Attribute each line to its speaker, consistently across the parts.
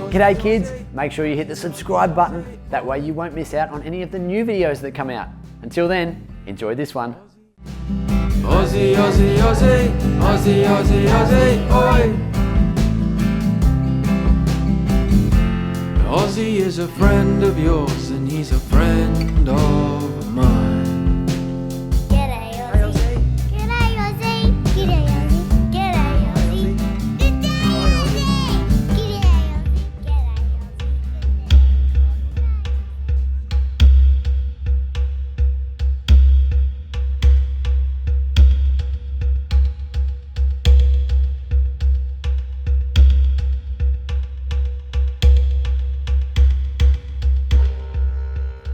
Speaker 1: G'day kids, make sure you hit the subscribe button, that way you won't miss out on any of the new videos that come out. Until then, enjoy this one.
Speaker 2: Ozzie, Ozzie, Ozzie, Ozzie, Ozzie, Ozzie, oi! Ozzie is a friend of yours and he's a friend of mine.
Speaker 3: G'day Ozzie. G'day Ozzie. G'day Ozzie. G'day Ozzie. G'day Ozzie. G'day Ozzie.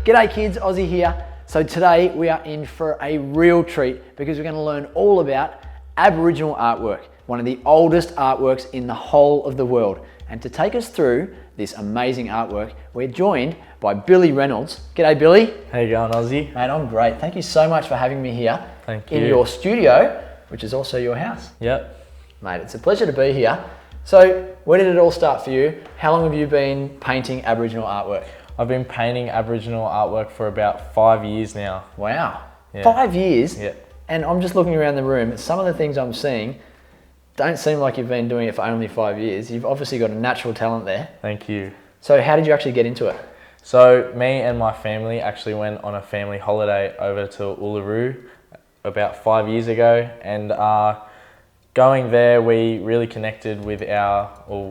Speaker 3: G'day
Speaker 1: G'day kids, Ozzie here. So today we are in for a real treat because we're going to learn all about Aboriginal artwork, one of the oldest artworks in the whole of the world. And to take us through this amazing artwork, we're joined by Billy Reynolds. G'day Billy.
Speaker 4: How you going, Ozzie?
Speaker 1: Mate, I'm great. Thank you so much for having me here.
Speaker 4: Thank you.
Speaker 1: In your studio, which is also your house.
Speaker 4: Yep.
Speaker 1: Mate, it's a pleasure to be here. So where did it all start for you? How long have you been painting Aboriginal artwork?
Speaker 4: I've been painting Aboriginal artwork for about 5 years now.
Speaker 1: Wow,
Speaker 4: Yeah.
Speaker 1: 5 years?
Speaker 4: Yeah.
Speaker 1: And I'm just looking around the room, some of the things I'm seeing don't seem like you've been doing it for only 5 years. You've obviously got a natural talent there.
Speaker 4: Thank you.
Speaker 1: So how did you actually get into it?
Speaker 4: So me and my family actually went on a family holiday over to Uluru about 5 years ago, and going there we really connected with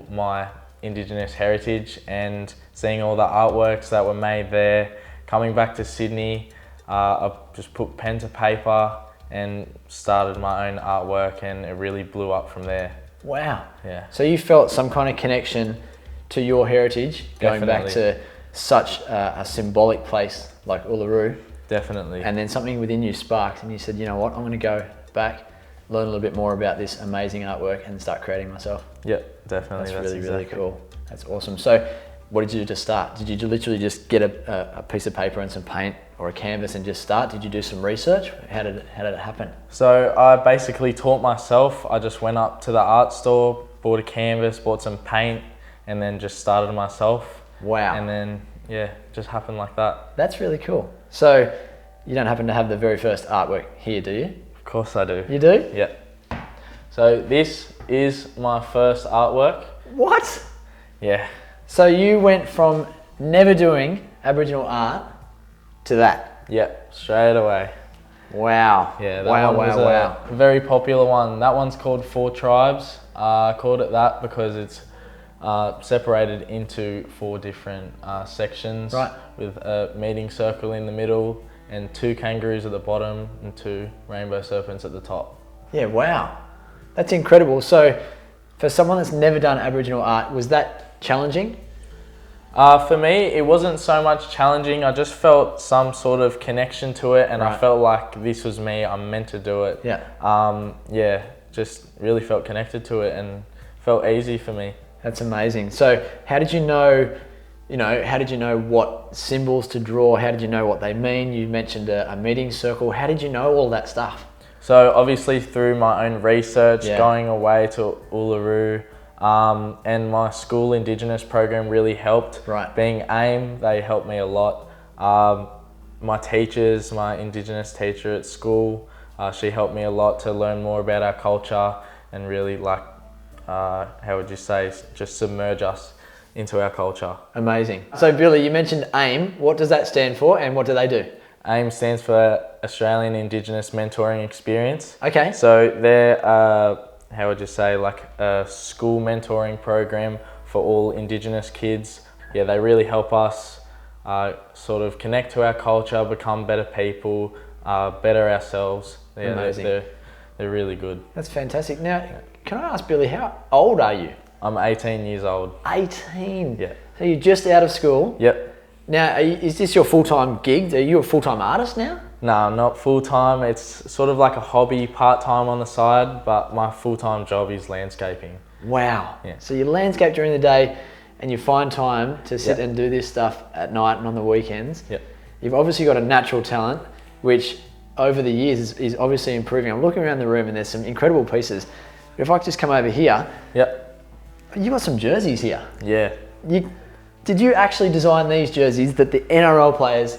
Speaker 4: my Indigenous heritage, and seeing all the artworks that were made there. Coming back to Sydney, I just put pen to paper and started my own artwork, and it really blew up from there.
Speaker 1: Wow.
Speaker 4: Yeah.
Speaker 1: So you felt some kind of connection to your heritage going back
Speaker 4: Definitely.
Speaker 1: to such a symbolic place like Uluru,
Speaker 4: Definitely.
Speaker 1: and then something within you sparked and you said, you know what, I'm going to go back, learn a little bit more about this amazing artwork and start creating myself.
Speaker 4: Yep, definitely.
Speaker 1: That's really, really
Speaker 4: exactly.
Speaker 1: cool. That's awesome. So what did you do to start? Did you literally just get a piece of paper and some paint or a canvas and just start? Did you do some research? How did it happen?
Speaker 4: So I basically taught myself. I just went up to the art store, bought a canvas, bought some paint, and then just started myself.
Speaker 1: Wow.
Speaker 4: And then, yeah, just happened like that.
Speaker 1: That's really cool. So you don't happen to have the very first artwork here, do you?
Speaker 4: Of course I do.
Speaker 1: You do?
Speaker 4: Yeah. So this is my first artwork.
Speaker 1: What?
Speaker 4: Yeah.
Speaker 1: So you went from never doing Aboriginal art to that?
Speaker 4: Yep, straight away.
Speaker 1: Wow.
Speaker 4: Yeah, that
Speaker 1: wow,
Speaker 4: one was
Speaker 1: wow.
Speaker 4: a very popular one. That one's called Four Tribes. I called it that because it's separated into 4 different sections,
Speaker 1: Right.
Speaker 4: with a meeting circle in the middle and 2 kangaroos at the bottom and 2 rainbow serpents at the top.
Speaker 1: Yeah, wow. That's incredible. So for someone that's never done Aboriginal art, was that challenging?
Speaker 4: For me, it wasn't so much challenging. I just felt some sort of connection to it, and
Speaker 1: Right.
Speaker 4: I felt like this was me. I'm meant to do it.
Speaker 1: Yeah.
Speaker 4: Just really felt connected to it and felt easy for me.
Speaker 1: That's amazing. So how did you know, how did you know what symbols to draw? How did you know what they mean? You mentioned a meeting circle. How did you know all that stuff?
Speaker 4: So obviously through my own research,
Speaker 1: Yeah.
Speaker 4: going away to Uluru, and my school Indigenous program really helped.
Speaker 1: Right.
Speaker 4: Being AIM, they helped me a lot. My teachers, my Indigenous teacher at school, she helped me a lot to learn more about our culture and really how would you say, just submerge us into our culture.
Speaker 1: Amazing. So Billy, you mentioned AIM. What does that stand for and what do they do?
Speaker 4: AIM stands for Australian Indigenous Mentoring Experience.
Speaker 1: Okay.
Speaker 4: So they're, how would you say, like a school mentoring program for all Indigenous kids. Yeah, they really help us sort of connect to our culture, become better people, better ourselves. Yeah,
Speaker 1: Amazing.
Speaker 4: They're really good.
Speaker 1: That's fantastic. Now, can I ask Billy, how old are you?
Speaker 4: I'm 18 years old.
Speaker 1: 18?
Speaker 4: Yeah.
Speaker 1: So you're just out of school?
Speaker 4: Yep.
Speaker 1: Now, is this your full-time gig? Are you a full-time artist now?
Speaker 4: No, not full-time. It's sort of like a hobby, part-time on the side, but my full-time job is landscaping.
Speaker 1: Wow.
Speaker 4: Yeah.
Speaker 1: So you landscape during the day and you find time to sit
Speaker 4: Yep.
Speaker 1: and do this stuff at night and on the weekends.
Speaker 4: Yep.
Speaker 1: You've obviously got a natural talent, which over the years is obviously improving. I'm looking around the room and there's some incredible pieces. If I could just come over here,
Speaker 4: Yep.
Speaker 1: you got some jerseys here.
Speaker 4: Yeah.
Speaker 1: did you actually design these jerseys that the NRL players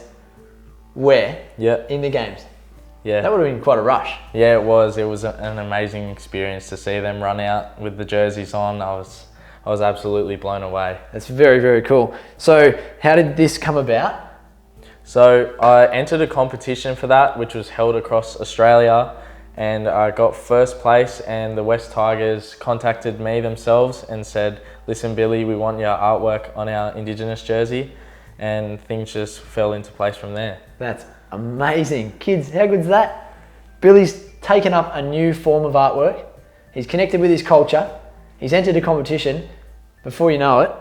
Speaker 1: wear
Speaker 4: Yeah.
Speaker 1: in the games?
Speaker 4: Yeah.
Speaker 1: That would have been quite a rush.
Speaker 4: Yeah, it was. It was an amazing experience to see them run out with the jerseys on. I was absolutely blown away.
Speaker 1: That's very, very cool. So how did this come about?
Speaker 4: So I entered a competition for that, which was held across Australia, and I got first place, and the West Tigers contacted me themselves and said, listen, Billy, we want your artwork on our Indigenous jersey, and things just fell into place from there.
Speaker 1: That's amazing. Kids, how good's that? Billy's taken up a new form of artwork. He's connected with his culture. He's entered a competition. Before you know it,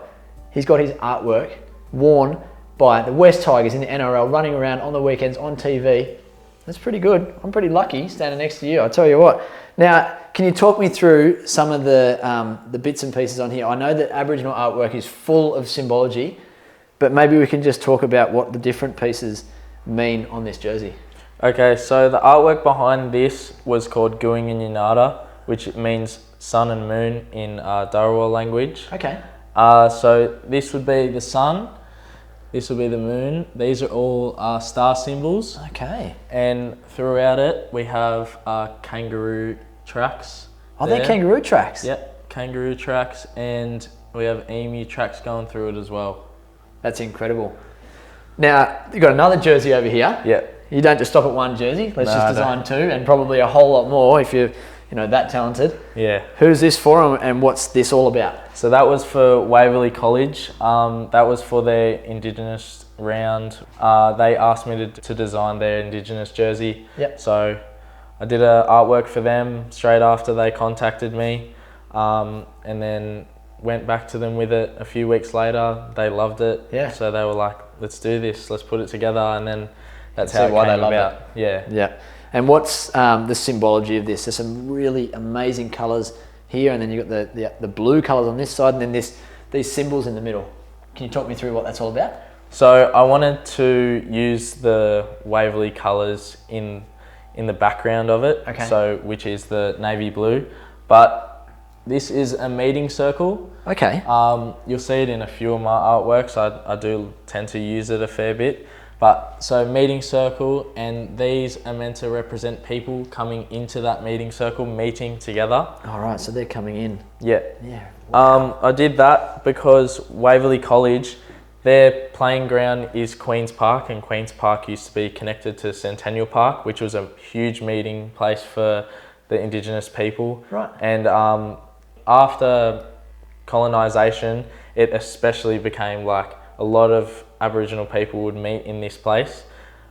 Speaker 1: he's got his artwork worn by the West Tigers in the NRL, running around on the weekends on TV. That's pretty good. I'm pretty lucky standing next to you, I'll tell you what. Now, can you talk me through some of the bits and pieces on here? I know that Aboriginal artwork is full of symbology, but maybe we can just talk about what the different pieces mean on this jersey.
Speaker 4: Okay, so the artwork behind this was called Guing and Yinada, which means sun and moon in Dharawal language.
Speaker 1: Okay.
Speaker 4: So this would be the sun, this would be the moon. These are all star symbols.
Speaker 1: Okay.
Speaker 4: And throughout it, we have kangaroo tracks.
Speaker 1: Oh, they're kangaroo tracks?
Speaker 4: Yep, kangaroo tracks, and we have emu tracks going through it as well.
Speaker 1: That's incredible. Now, you've got another jersey over here.
Speaker 4: Yep.
Speaker 1: You don't just stop at one jersey. Let's
Speaker 4: No,
Speaker 1: just
Speaker 4: I
Speaker 1: design two, and probably a whole lot more if you're that talented.
Speaker 4: Yeah.
Speaker 1: Who's this for, and what's this all about?
Speaker 4: So that was for Waverley College. That was for their Indigenous round. They asked me to design their Indigenous jersey.
Speaker 1: Yep.
Speaker 4: So I did artwork for them straight after they contacted me, and then went back to them with it a few weeks later. They loved it.
Speaker 1: Yeah.
Speaker 4: So they were like, let's do this, let's put it together, and then that's
Speaker 1: See
Speaker 4: how it
Speaker 1: why they
Speaker 4: came
Speaker 1: love
Speaker 4: about.
Speaker 1: it.
Speaker 4: Yeah.
Speaker 1: Yeah. And what's the symbology of this? There's some really amazing colours here, and then you've got the blue colours on this side, and then these symbols in the middle. Can you talk me through what that's all about?
Speaker 4: So I wanted to use the Waverley colours in the background of it.
Speaker 1: Okay.
Speaker 4: So which is the navy blue, but this is a meeting circle.
Speaker 1: Okay.
Speaker 4: You'll see it in a few of my artworks. I do tend to use it a fair bit. But so meeting circle, and these are meant to represent people coming into that meeting circle, meeting together.
Speaker 1: All right, so they're coming in.
Speaker 4: Yeah.
Speaker 1: Yeah.
Speaker 4: I did that because Waverley College, their playing ground is Queen's Park, and Queen's Park used to be connected to Centennial Park, which was a huge meeting place for the Indigenous people.
Speaker 1: Right.
Speaker 4: And after colonisation, it especially became like a lot of Aboriginal people would meet in this place.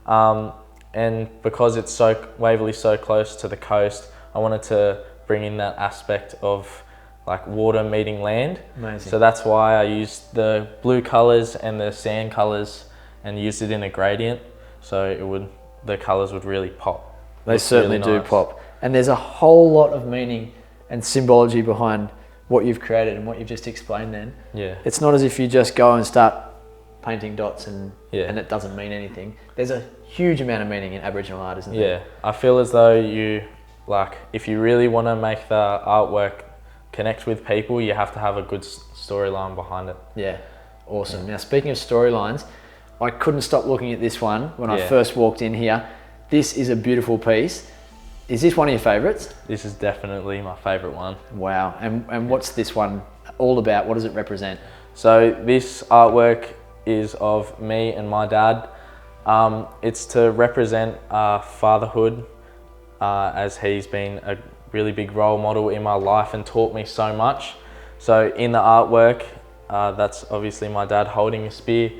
Speaker 4: And because it's Waverley's so close to the coast, I wanted to bring in that aspect of like water meeting land.
Speaker 1: Amazing.
Speaker 4: So that's why I used the blue colours and the sand colours and used it in a gradient, so the colours would really pop.
Speaker 1: They
Speaker 4: Looks
Speaker 1: certainly
Speaker 4: really
Speaker 1: do
Speaker 4: nice.
Speaker 1: pop. And there's a whole lot of meaning and symbology behind what you've created and what you've just explained then.
Speaker 4: Yeah.
Speaker 1: It's not as if you just go and start painting dots and
Speaker 4: Yeah.
Speaker 1: it doesn't mean anything. There's a huge amount of meaning in Aboriginal art, isn't there?
Speaker 4: Yeah, I feel as though if you really want to make the artwork connect with people, you have to have a good storyline behind it.
Speaker 1: Yeah, awesome. Now, speaking of storylines, I couldn't stop looking at this one when I
Speaker 4: Yeah.
Speaker 1: first walked in here. This is a beautiful piece. Is this one of your favourites?
Speaker 4: This is definitely my favourite one.
Speaker 1: Wow. And what's this one all about? What does it represent?
Speaker 4: So this artwork is of me and my dad. It's to represent fatherhood, as he's been a really big role model in my life and taught me so much. So in the artwork, that's obviously my dad holding a spear,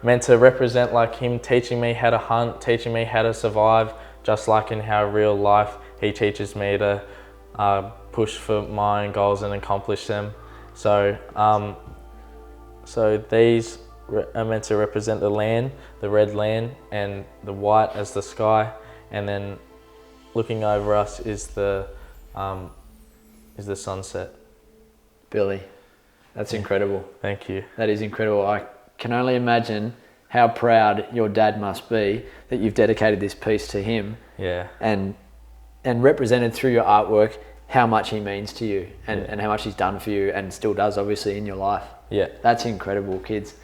Speaker 4: meant to represent like him teaching me how to hunt, teaching me how to survive, just like in how real life he teaches me to push for my own goals and accomplish them. So these are meant to represent the land, the red land, and the white as the sky, and then looking over us is the sunset.
Speaker 1: Billy, that's incredible.
Speaker 4: Thank you.
Speaker 1: That is incredible. I can only imagine how proud your dad must be that you've dedicated this piece to him.
Speaker 4: Yeah.
Speaker 1: And represented through your artwork how much he means to you and how much he's done for you and still does obviously in your life.
Speaker 4: Yeah.
Speaker 1: That's incredible, kids.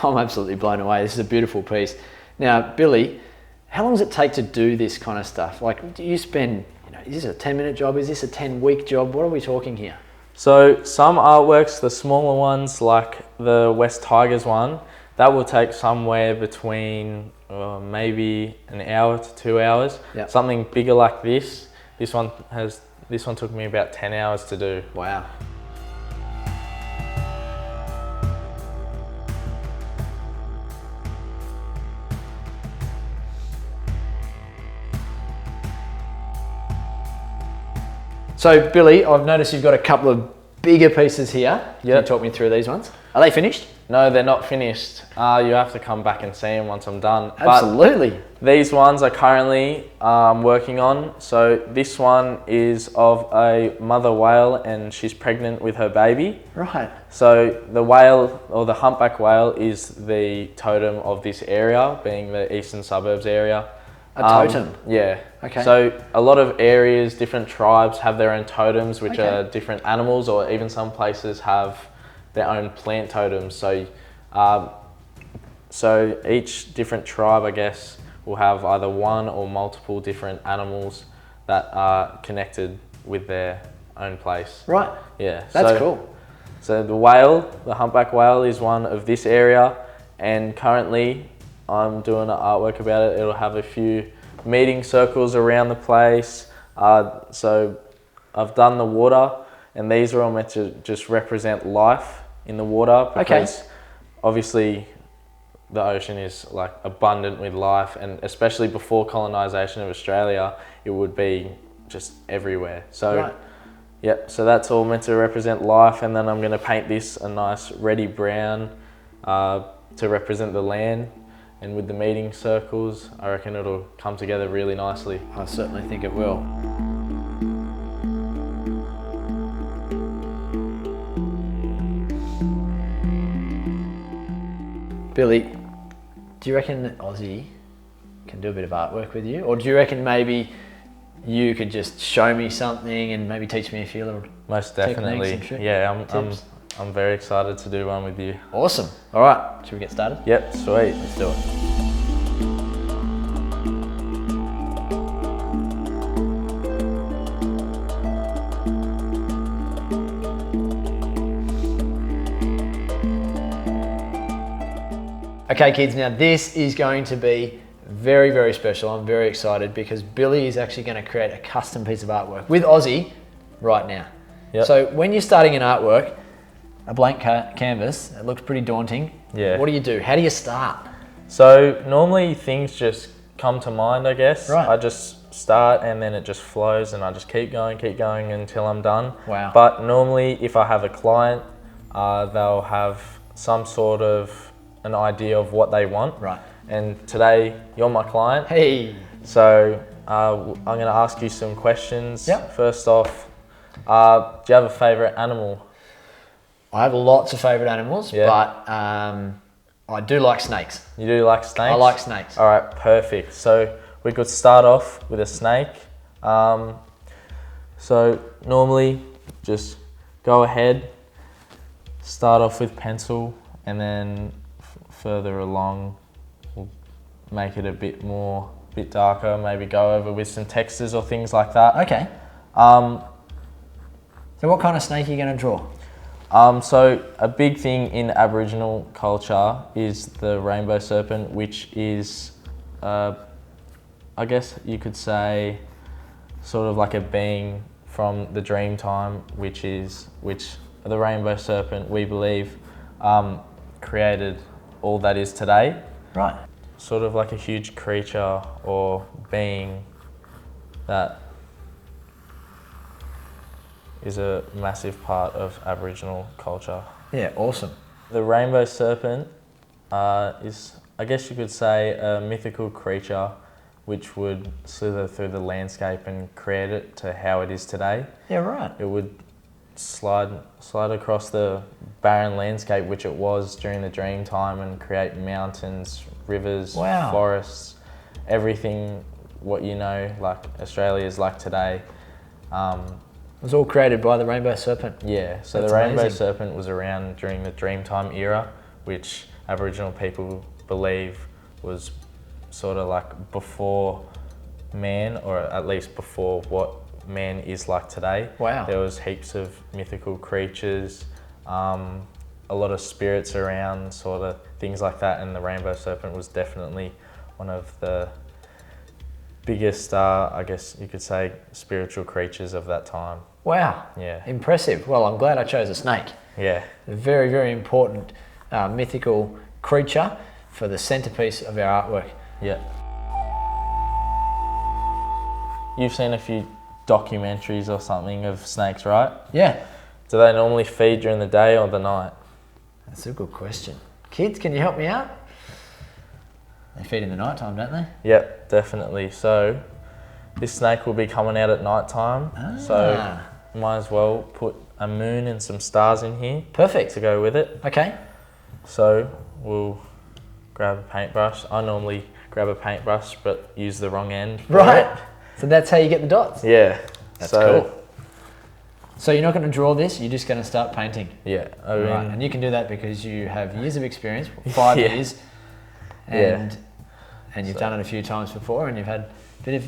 Speaker 1: I'm absolutely blown away. This is a beautiful piece. Now, Billy, how long does it take to do this kind of stuff? Like, do you spend, is this a 10-minute job? Is this a 10-week job? What are we talking here?
Speaker 4: So some artworks, the smaller ones, like the West Tigers one, that will take somewhere between maybe an hour to 2 hours.
Speaker 1: Yep.
Speaker 4: Something bigger like this one took me about 10 hours to do.
Speaker 1: Wow. So Billy, I've noticed you've got a couple of bigger pieces here. Can you talk me through these ones? Are they finished?
Speaker 4: No, they're not finished. You have to come back and see them once I'm done.
Speaker 1: Absolutely.
Speaker 4: But these ones are currently working on. So this one is of a mother whale and she's pregnant with her baby.
Speaker 1: Right.
Speaker 4: So the whale, or the humpback whale, is the totem of this area, being the eastern suburbs area.
Speaker 1: A totem?
Speaker 4: Yeah.
Speaker 1: Okay.
Speaker 4: So a lot of areas, different tribes have their own totems, which are different animals, or even some places have their own plant totems. So, so each different tribe, I guess, will have either one or multiple different animals that are connected with their own place.
Speaker 1: Right.
Speaker 4: Yeah.
Speaker 1: That's cool.
Speaker 4: So the whale, the humpback whale, is one of this area, and currently I'm doing an artwork about it. It'll have a few meeting circles around the place. So I've done the water, and these are all meant to just represent life in the water, because obviously the ocean is like abundant with life, and especially before colonisation of Australia, it would be just everywhere. So so that's all meant to represent life, and then I'm going to paint this a nice reddy brown to represent the land. And with the meeting circles, I reckon it'll come together really nicely.
Speaker 1: I certainly think it will. Billy, do you reckon that Ozzie can do a bit of artwork with you? Or do you reckon maybe you could just show me something and maybe teach me a few little
Speaker 4: Most definitely.
Speaker 1: techniques and
Speaker 4: Yeah, I'm very excited to do one with you.
Speaker 1: Awesome. All right, should we get started?
Speaker 4: Yep, sweet.
Speaker 1: Let's do it. Okay kids, now this is going to be very, very special. I'm very excited because Billy is actually going to create a custom piece of artwork with Ozzie right now.
Speaker 4: Yep.
Speaker 1: So when you're starting an artwork, a blank canvas, it looks pretty daunting.
Speaker 4: Yeah.
Speaker 1: What do? How do you start?
Speaker 4: So normally things just come to mind, I guess.
Speaker 1: Right.
Speaker 4: I just start and then it just flows, and I just keep going until I'm done.
Speaker 1: Wow.
Speaker 4: But normally if I have a client, they'll have some sort of an idea of what they want.
Speaker 1: Right.
Speaker 4: And today you're my client.
Speaker 1: Hey.
Speaker 4: So I'm going to ask you some questions.
Speaker 1: Yep.
Speaker 4: First off, do you have a favourite animal?
Speaker 1: I have lots of favourite animals,
Speaker 4: Yeah.
Speaker 1: but I do like snakes.
Speaker 4: You do like snakes?
Speaker 1: I like snakes.
Speaker 4: All right, perfect. So we could start off with a snake. So normally just go ahead, start off with pencil, and then further along we'll make it a bit darker, maybe go over with some textures or things like that.
Speaker 1: Okay. So what kind of snake are you going to draw?
Speaker 4: So a big thing in Aboriginal culture is the Rainbow Serpent, which is, I guess you could say, sort of like a being from the dream time, which the Rainbow Serpent, we believe, created all that is today.
Speaker 1: Right.
Speaker 4: Sort of like a huge creature or being that is a massive part of Aboriginal culture.
Speaker 1: Yeah, awesome.
Speaker 4: The Rainbow Serpent is, I guess you could say, a mythical creature which would slither through the landscape and create it to how it is today.
Speaker 1: Yeah, right.
Speaker 4: It would slide across the barren landscape which it was during the dream time and create mountains, rivers,
Speaker 1: Wow.
Speaker 4: forests, everything what you know like Australia is like today.
Speaker 1: It was all created by the Rainbow Serpent.
Speaker 4: Yeah, so
Speaker 1: That's
Speaker 4: the Rainbow
Speaker 1: amazing.
Speaker 4: Serpent was around during the Dreamtime era, which Aboriginal people believe was sort of like before man, or at least before what man is like today.
Speaker 1: Wow.
Speaker 4: There was heaps of mythical creatures, a lot of spirits around, sort of things like that, and the Rainbow Serpent was definitely one of the biggest, I guess you could say, spiritual creatures of that time.
Speaker 1: Wow.
Speaker 4: Yeah.
Speaker 1: Impressive. Well, I'm glad I chose a snake.
Speaker 4: Yeah.
Speaker 1: A very, very important mythical creature for the centerpiece of our artwork.
Speaker 4: Yeah. You've seen a few documentaries or something of snakes, right?
Speaker 1: Yeah.
Speaker 4: Do they normally feed during the day or the night?
Speaker 1: That's a good question. Kids, can you help me out? They feed in the night time, don't they?
Speaker 4: Yep, definitely. So this snake will be coming out at night time. So might as well put a moon and some stars in here
Speaker 1: Perfect.
Speaker 4: to go with it.
Speaker 1: Okay.
Speaker 4: So we'll grab a paintbrush. I normally grab a paintbrush but use the wrong end. for
Speaker 1: Right.
Speaker 4: it.
Speaker 1: So that's how you get the dots.
Speaker 4: Yeah.
Speaker 1: That's
Speaker 4: so,
Speaker 1: cool. So you're not going to draw this, you're just going to start painting.
Speaker 4: Yeah. I mean,
Speaker 1: Right. And you can do that because you have years of experience, 5
Speaker 4: Yeah.
Speaker 1: years,
Speaker 4: Yeah.
Speaker 1: and you've done it a few times before and you've had a bit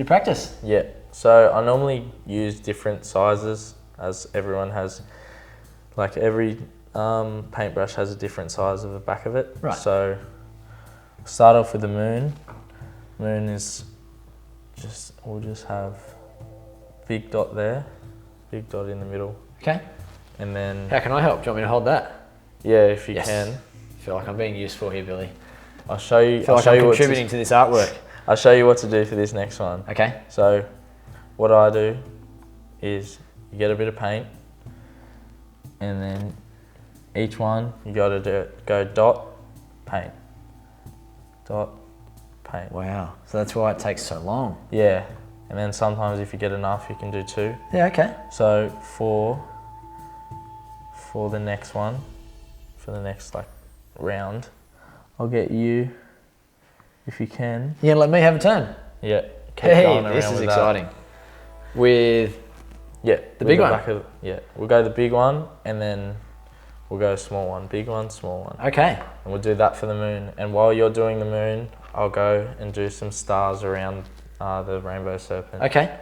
Speaker 1: of practice.
Speaker 4: Yeah, so I normally use different sizes, as everyone has, like every paintbrush has a different size of the back of it.
Speaker 1: Right.
Speaker 4: So start off with the moon. Moon is we'll just have big dot there, big dot in the middle.
Speaker 1: Okay.
Speaker 4: And then,
Speaker 1: How can I help? Do you want me to hold that?
Speaker 4: yeah, if you
Speaker 1: Yes.
Speaker 4: can,
Speaker 1: I feel like I'm being useful here, Billy.
Speaker 4: I'll show you,
Speaker 1: I feel
Speaker 4: I'll
Speaker 1: like
Speaker 4: show
Speaker 1: I'm
Speaker 4: you what
Speaker 1: contributing to this artwork.
Speaker 4: I'll show you what to do for this next one.
Speaker 1: Okay.
Speaker 4: So what I do is you get a bit of paint, and then each one you got to go dot, paint, dot, paint.
Speaker 1: Wow. So that's why it takes so long.
Speaker 4: Yeah, and then sometimes if you get enough you can do 2.
Speaker 1: Yeah, okay.
Speaker 4: So for the next one, for the next like round, I'll get you, if you can.
Speaker 1: You gonna let me have a turn?
Speaker 4: Yeah. Keep
Speaker 1: Hey,
Speaker 4: going
Speaker 1: this
Speaker 4: around
Speaker 1: is
Speaker 4: with that.
Speaker 1: exciting. With
Speaker 4: Yeah,
Speaker 1: The
Speaker 4: with
Speaker 1: big one?
Speaker 4: back of- yeah, we'll go the big one and then we'll go small one, big one, small one.
Speaker 1: okay.
Speaker 4: And we'll do that for the moon. And while you're doing the moon, I'll go and do some stars around the Rainbow Serpent.
Speaker 1: Okay.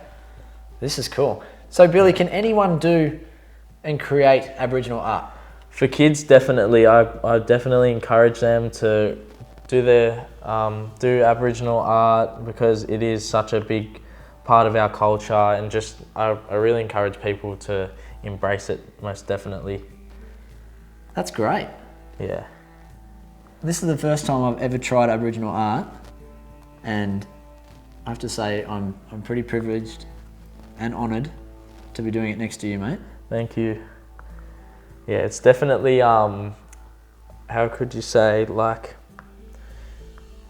Speaker 1: This is cool. So Billy, can anyone do and create Aboriginal art?
Speaker 4: For kids, definitely, I definitely encourage them to do their do Aboriginal art because it is such a big part of our culture, and just I really encourage people to embrace it most definitely.
Speaker 1: That's great.
Speaker 4: Yeah.
Speaker 1: This is the first time I've ever tried Aboriginal art, and I have to say I'm pretty privileged and honoured to be doing it next to you, mate.
Speaker 4: Thank you. Yeah, it's definitely how could you say, like,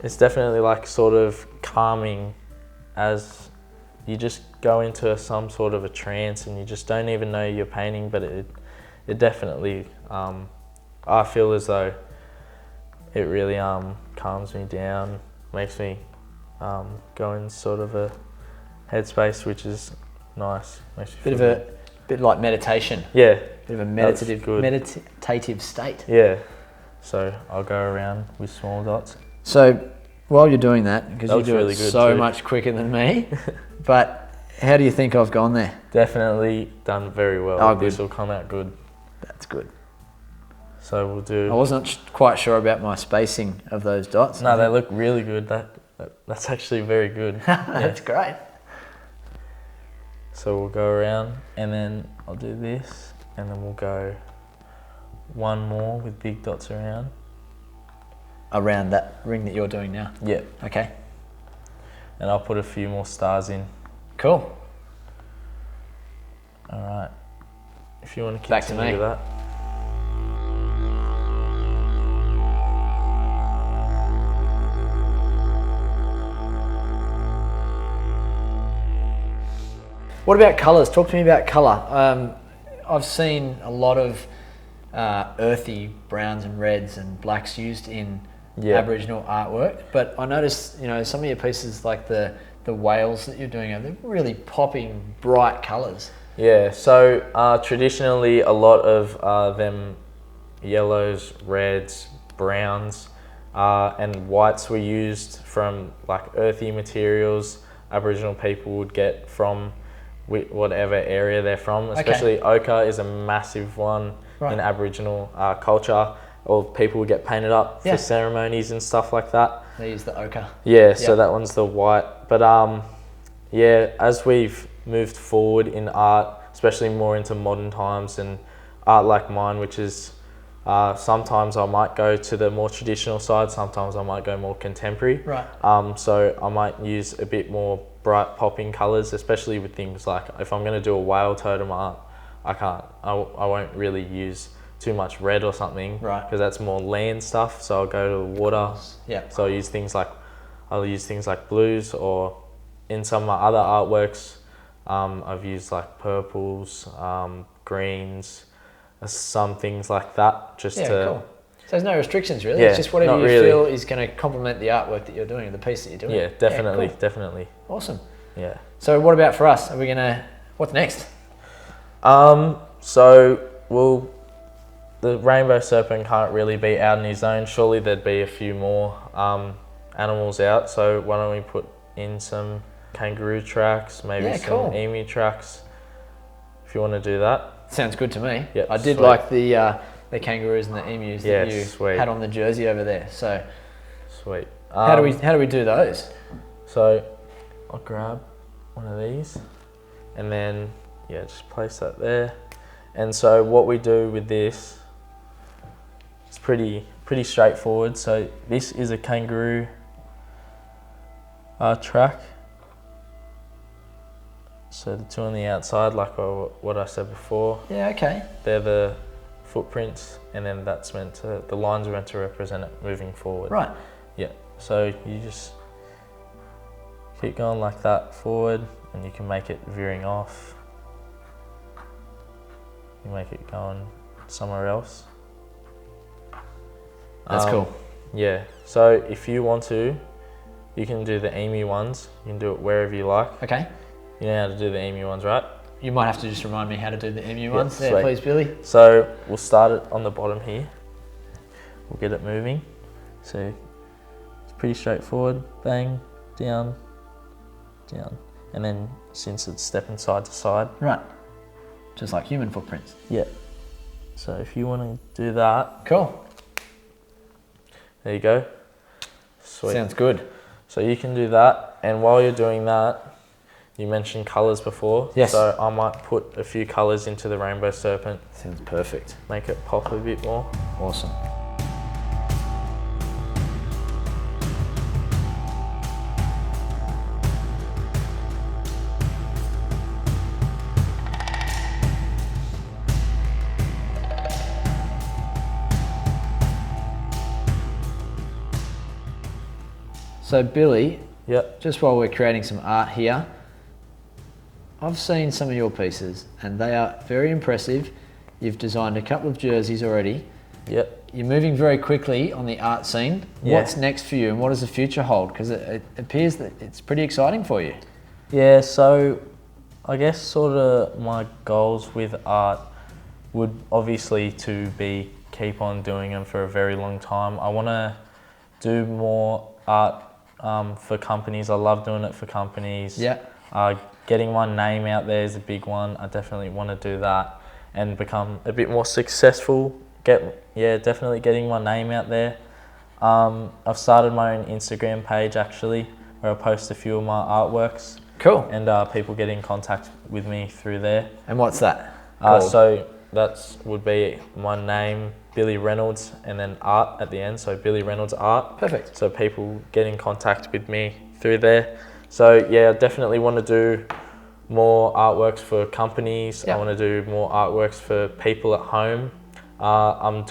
Speaker 4: it's definitely like sort of calming, as you just go into some sort of a trance and you just don't even know you're painting, but it definitely I feel as though it really calms me down, makes me go in sort of a headspace which is nice. Makes me feel good.
Speaker 1: Bit like meditation.
Speaker 4: Yeah.
Speaker 1: Bit of a
Speaker 4: That's good.
Speaker 1: meditative state.
Speaker 4: Yeah. So I'll go around with small dots.
Speaker 1: So while you're doing that, because
Speaker 4: That
Speaker 1: you
Speaker 4: looks
Speaker 1: do
Speaker 4: really
Speaker 1: it
Speaker 4: good
Speaker 1: so
Speaker 4: too.
Speaker 1: much quicker than me, but how do you think I've gone there?
Speaker 4: Definitely done very well.
Speaker 1: Oh, good.
Speaker 4: This will come out good.
Speaker 1: That's good.
Speaker 4: So we'll
Speaker 1: I
Speaker 4: do.
Speaker 1: wasn't quite sure about my spacing of those dots.
Speaker 4: No, they look really good. That's actually very good.
Speaker 1: That's great.
Speaker 4: So we'll go around and then I'll do this and then we'll go one more with big dots around.
Speaker 1: Around that ring that you're doing now.
Speaker 4: Yeah.
Speaker 1: Okay.
Speaker 4: And I'll put a few more stars in.
Speaker 1: Cool.
Speaker 4: All right. If you want to
Speaker 1: Back to
Speaker 4: continue
Speaker 1: me.
Speaker 4: with that.
Speaker 1: What about colours? Talk to me about colour. I've seen a lot of earthy browns and reds and blacks used in
Speaker 4: Yeah.
Speaker 1: Aboriginal artwork, but I noticed, some of your pieces, like the whales that you're doing, they're really popping bright colours.
Speaker 4: Yeah, so traditionally a lot of them yellows, reds, browns, and whites were used from like earthy materials Aboriginal people would get from whatever area they're from. Especially ochre is a massive one in Aboriginal culture. Or people would get painted up for ceremonies and stuff like that.
Speaker 1: They use the ochre.
Speaker 4: Yeah, so that one's the white. But yeah, as we've moved forward in art, especially more into modern times and art like mine, which is sometimes I might go to the more traditional side, sometimes I might go more contemporary.
Speaker 1: Right.
Speaker 4: So I might use a bit more bright popping colours, especially with things like if I'm going to do a whale totem art, I won't really use too much red or something,
Speaker 1: right?
Speaker 4: Because that's more land stuff. So I'll go to the water.
Speaker 1: Yeah.
Speaker 4: So I'll use things like blues, or in some of my other artworks, I've used like purples, greens, some things like that. Just to
Speaker 1: cool. So there's no restrictions really.
Speaker 4: Yeah,
Speaker 1: it's just whatever
Speaker 4: not
Speaker 1: you
Speaker 4: really.
Speaker 1: feel is going to complement the artwork that you're doing, the piece that you're doing.
Speaker 4: Yeah, definitely,
Speaker 1: cool.
Speaker 4: definitely.
Speaker 1: Awesome.
Speaker 4: Yeah.
Speaker 1: So what about for us? Are we gonna? What's next?
Speaker 4: So the Rainbow Serpent can't really be out in his own. Surely there'd be a few more animals out. So why don't we put in some kangaroo tracks, maybe some emu tracks, if you want to do that.
Speaker 1: Sounds good to me.
Speaker 4: Yep,
Speaker 1: I did
Speaker 4: sweet.
Speaker 1: like the kangaroos and the emus that you
Speaker 4: sweet.
Speaker 1: had on the jersey over there. So
Speaker 4: Sweet.
Speaker 1: how do we do those?
Speaker 4: So I'll grab one of these and then just place that there. And so what we do with this, it's pretty straightforward. So this is a kangaroo track. So the two on the outside, like what I said before.
Speaker 1: Yeah, okay.
Speaker 4: They're the footprints, and then the lines are meant to represent it moving forward.
Speaker 1: Right.
Speaker 4: Yeah. So you just keep going like that forward, and you can make it veering off. You make it going somewhere else.
Speaker 1: That's cool.
Speaker 4: Yeah. So if you want to, you can do the emu ones. You can do it wherever you like.
Speaker 1: Okay.
Speaker 4: You know how to do the emu ones, right?
Speaker 1: You might have to just remind me how to do the emu ones.
Speaker 4: sweet.
Speaker 1: There, please, Billy.
Speaker 4: So we'll start it on the bottom here. We'll get it moving. So it's pretty straightforward. Bang, down, down. And then since it's stepping side to side.
Speaker 1: Right. Just like human footprints.
Speaker 4: Yeah. So if you want to do that.
Speaker 1: Cool.
Speaker 4: There you go. Sweet.
Speaker 1: Sounds good.
Speaker 4: So you can do that. And while you're doing that, you mentioned colours before.
Speaker 1: Yes.
Speaker 4: So I might put a few colours into the Rainbow Serpent.
Speaker 1: Sounds perfect.
Speaker 4: Make it pop a bit more.
Speaker 1: Awesome. So Billy,
Speaker 4: Yep.
Speaker 1: just while we're creating some art here, I've seen some of your pieces and they are very impressive. You've designed a couple of jerseys already.
Speaker 4: Yep.
Speaker 1: You're moving very quickly on the art scene.
Speaker 4: Yeah.
Speaker 1: What's next for you and what does the future hold? Because it appears that it's pretty exciting for you.
Speaker 4: Yeah, so I guess sort of my goals with art would obviously to be keep on doing them for a very long time. I want to do more art for companies. I love doing it for companies.
Speaker 1: Yeah.
Speaker 4: Getting my name out there is a big one. I definitely want to do that and become a bit more successful. Definitely getting my name out there. I've started my own Instagram page actually, where I post a few of my artworks.
Speaker 1: Cool.
Speaker 4: And people get in contact with me through there.
Speaker 1: And what's that?
Speaker 4: So that would be my name, Billy Reynolds, and then art at the end. So Billy Reynolds Art.
Speaker 1: Perfect.
Speaker 4: So people get in contact with me through there. So yeah, I definitely want to do more artworks for companies.
Speaker 1: Yeah.
Speaker 4: I want to do more artworks for people at home. I'm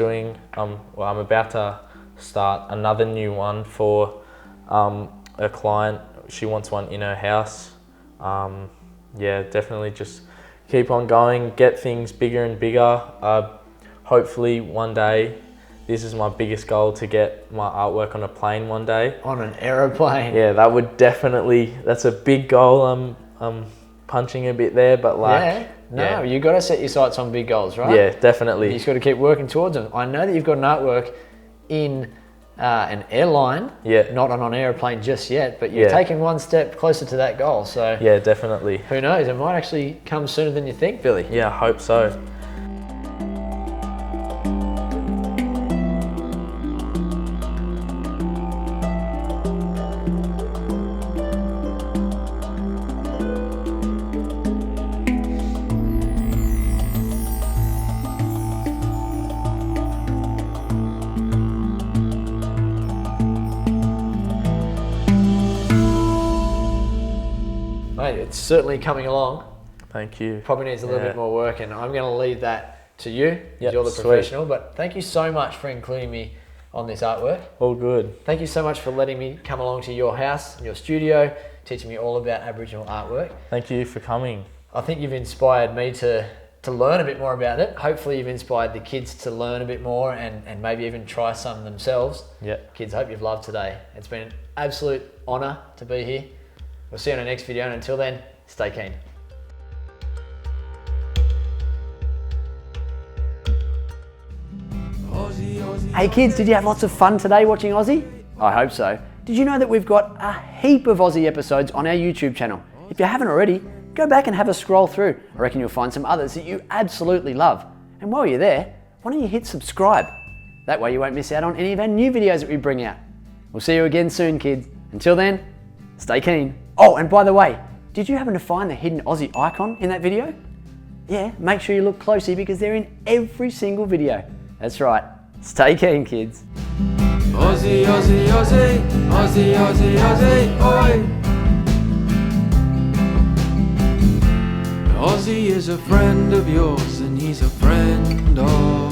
Speaker 4: about to start another new one for a client. She wants one in her house. Definitely just keep on going, get things bigger and bigger. Hopefully one day, this is my biggest goal, to get my artwork on a plane one day.
Speaker 1: On an aeroplane.
Speaker 4: Yeah, that's a big goal I'm punching a bit there, but like,
Speaker 1: yeah, you got to set your sights on big goals, right?
Speaker 4: Yeah, definitely.
Speaker 1: You just got to keep working towards them. I know that you've got an artwork in an airline, not on an airplane just yet, but you're taking one step closer to that goal. So
Speaker 4: yeah, definitely.
Speaker 1: Who knows? It might actually come sooner than you think, Billy.
Speaker 4: Yeah, I hope so.
Speaker 1: Mate, it's certainly coming along.
Speaker 4: Thank you.
Speaker 1: Probably needs a little bit more work, and I'm going to leave that to you. You're the
Speaker 4: sweet.
Speaker 1: professional, but thank you so much for including me on this artwork.
Speaker 4: All good.
Speaker 1: Thank you so much for letting me come along to your house, your studio, teaching me all about Aboriginal artwork.
Speaker 4: Thank you for coming.
Speaker 1: I think you've inspired me to learn a bit more about it. Hopefully you've inspired the kids to learn a bit more and maybe even try some themselves.
Speaker 4: Yeah.
Speaker 1: Kids, hope you've loved today. It's been an absolute honour to be here. We'll see you on the next video, and until then, stay keen. Hey kids, did you have lots of fun today watching Ozzie? I hope so. Did you know that we've got a heap of Ozzie episodes on our YouTube channel? If you haven't already, go back and have a scroll through. I reckon you'll find some others that you absolutely love. And while you're there, why don't you hit subscribe? That way you won't miss out on any of our new videos that we bring out. We'll see you again soon, kids. Until then, stay keen. Oh, and by the way, did you happen to find the hidden Ozzie icon in that video? Yeah, make sure you look closely because they're in every single video. That's right. Stay keen, kids.
Speaker 2: Ozzie, Ozzie, Ozzie, Ozzie, Ozzie, Ozzie, oi! Ozzie is a friend of yours and he's a friend of